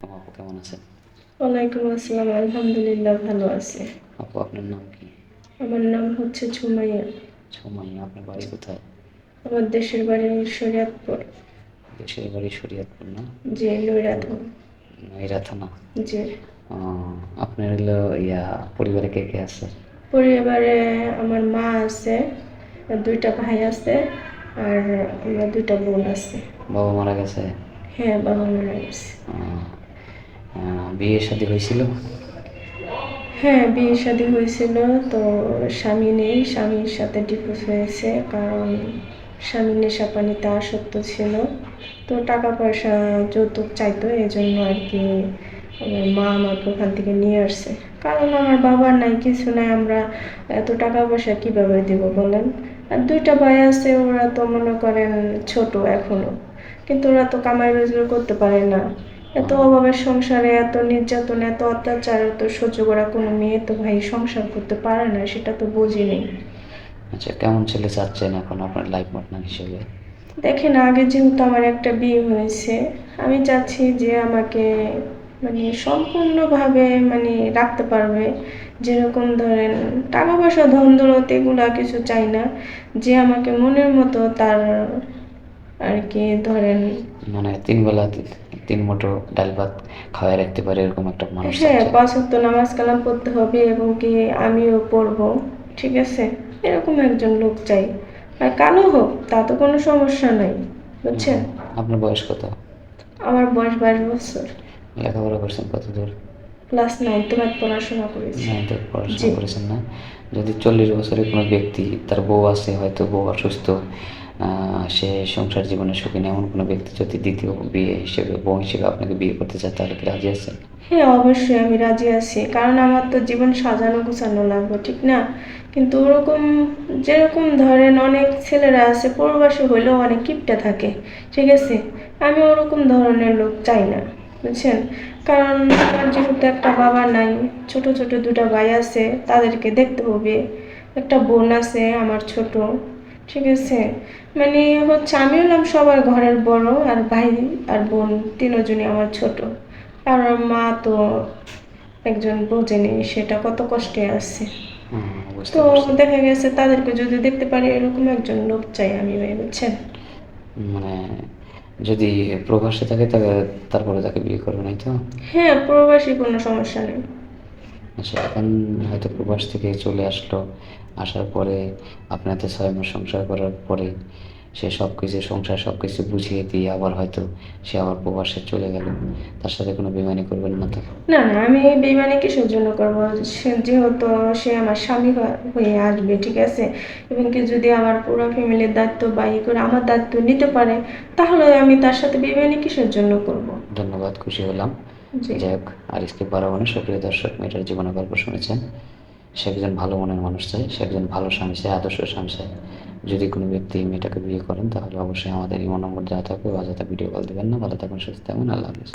আপু কেমন আছেন? ওয়ালাইকুম আসসালাম, আলহামদুলিল্লাহ ভালো আছি। আপু আপনার নাম কি? আমার নাম হচ্ছে সুমাইয়া। সুমাইয়া। আপনার বাড়ি কোথায়? আমার দেশের বাড়ি শরীয়তপুর। দেশের বাড়ি শরীয়তপুর না? জি, নৈরা থানা। নয়রা থানা। জি। আপনার হলো পরিবারে কে কে আছে? পরিবারে আমার মা আছে, আর দুইটা ভাই আছে, আর আমরা দুইটা বোন আছে। বাবা মারা গেছে? হ্যাঁ, বাবা মারা গেছে। বিয়ে শাদী হয়েছিল? হ্যাঁ, বিয়ে শাদী হয়েছিল। তো স্বামী নেই, স্বামীর সাথে ডিভোর্স হয়েছে, কারণ স্বামী নেশাপানিতে আসক্ত ছিল। তো টাকা পয়সা যৌতুক চাইতো, এই জন্য আর কি আমার মা আমাকে ওখান থেকে নিয়ে আসছে। কারণ আমার বাবার নাই, কিছু নাই, আমরা এত টাকা পয়সা কীভাবে দেবো বলেন। আর দুইটা ভাই আছে, ওরা তো মনে করেন ছোট এখনো, কিন্তু ওরা তো কামাই রোজগার করতে পারে না। এত অভাবের সংসারে এত নির্যাতন, এত অত্যাচার তো সহ্য করা কোনো মেয়ে তো ভাই সংসার করতে পারে না, সেটা তো বুঝিনি। আচ্ছা, কেমন ছেলে চাচ্ছেন এখন আপনার লাইফ পার্টনার হিসেবে? দেখেন, আগে যেহেতু আমার একটা বিয়ে হয়েছে, আমি চাচ্ছি যে আমাকে মানে সম্পূর্ণভাবে মানে রাখতে পারবে। যেরকম ধরেন টাকা পয়সা ধন দৌলত এগুলো কিছু চাই না, যে আমাকে মনের মতো তার আর কি ধরেন। মানে তিন বেলা তিন মুঠো ডাল ভাত খাওয়াই রাখতে পারে এরকম একটা মানুষ হ্যাঁ, চাচ্ছেন? 5 ওয়াক্ত নামাজ কালাম পড়তে হবে এবং কি আমিও পড়বো, ঠিক আছে, এরকম একজন লোক চাই। আর কালো হোক তা তো কোনো সমস্যা নাই, বুঝছেন। আপনার বয়স কত? আমার বয়স 22 বছর। লেখাপড়া করছেন কত দূর? ক্লাস 9 তো পড়াশোনা করেছি। নাইনথে পড়াশোনা জি। করেছেন না? যদি 40 বছরের কোনো ব্যক্তি, তার বউ আছে, হয়তো বউ অসুস্থ, সে সংসার জীবনে সুখী না, এমন কোনো ব্যক্তি যদি দ্বিতীয় বিয়ে হিসেবে, বউ হিসেবে আপনাকে বিয়ে করতে চায়, তাহলে কি রাজি আছেন? হ্যাঁ, অবশ্যই আমি রাজি আছি, কারণ আমার তো জীবন সাজানো গোছানো লাগবে, ঠিক না। কিন্তু ওরকম যেরকম ধরেন অনেক ছেলেরা আছে প্রবাসী হলেও অনেক কিপটা থাকে, ঠিক আছে, আমি ওরকম ধরনের লোক চাই না, বুঝছেন। কারণ আমার যেহেতু একটা বাবা নাই, ছোট ছোট দুটো ভাই আছে, তাদেরকে দেখতে হবে। একটা বোন আছে আমার ছোট, ঠিক আছে। মানে হচ্ছে আমি হলাম সবার ঘরের বড়, আর ভাই আর বোন তিনজনই আমার ছোট। আর মা তো একজন বোঝেনি সেটা কত কষ্টে আছে। বুঝতে তো পারছি। দেখা গেছে তাদেরকে যদি দেখতে পারি, এরকম একজন লোক চাই আমি, ভাই, বুঝছেন। মানে যদি প্রবাসে থাকে, তাকে তারপরে তাকে বিয়ে করবে, নাই তো? হ্যাঁ, প্রবাসী কোনো সমস্যা নেই। আচ্ছা, এখন হয়তো প্রবাস থেকে চলে আসলো, আসার পরে আপনাদের 6 মাস সংসার করার পরে সে সব কিছু, সংসার সব কিছু বুঝিয়ে দিয়ে আবার হয়তো সে আবার প্রবাসে চলে গেল, তার সাথে কোনো বেইমানি করবেন না তো? না না, আমি বেইমানি কিসের জন্য করবো। যেহেতু সে আমার স্বামী হয়ে আসবে, ঠিক আছে, এবং কি যদি আমার পুরো ফ্যামিলির দায়িত্ব বা ই করে আমার দায়িত্ব নিতে পারে, তাহলে আমি তার সাথে বেইমানি কিসের জন্য করব। ধন্যবাদ, খুশি হলাম। জি। যাই হোক, আর স্কিপ বাড়াবো না। সুপ্রিয় দর্শক, মেয়েটার জীবনের গল্প শুনেছেন। সে একজন ভালো মনের মানুষ চায়, সে একজন ভালো স্বামী চায়, আদর্শ স্বামী চায়। যদি কোনো ব্যক্তি এই মেয়েটাকে বিয়ে করেন, তাহলে অবশ্যই আমাদের ইমো নম্বর দেওয়া থাকবে, অযথা ভিডিও কল দেবেন না। ভালো থাকুন, সুস্থ থাকুন, আল্লাহ হাফিজ।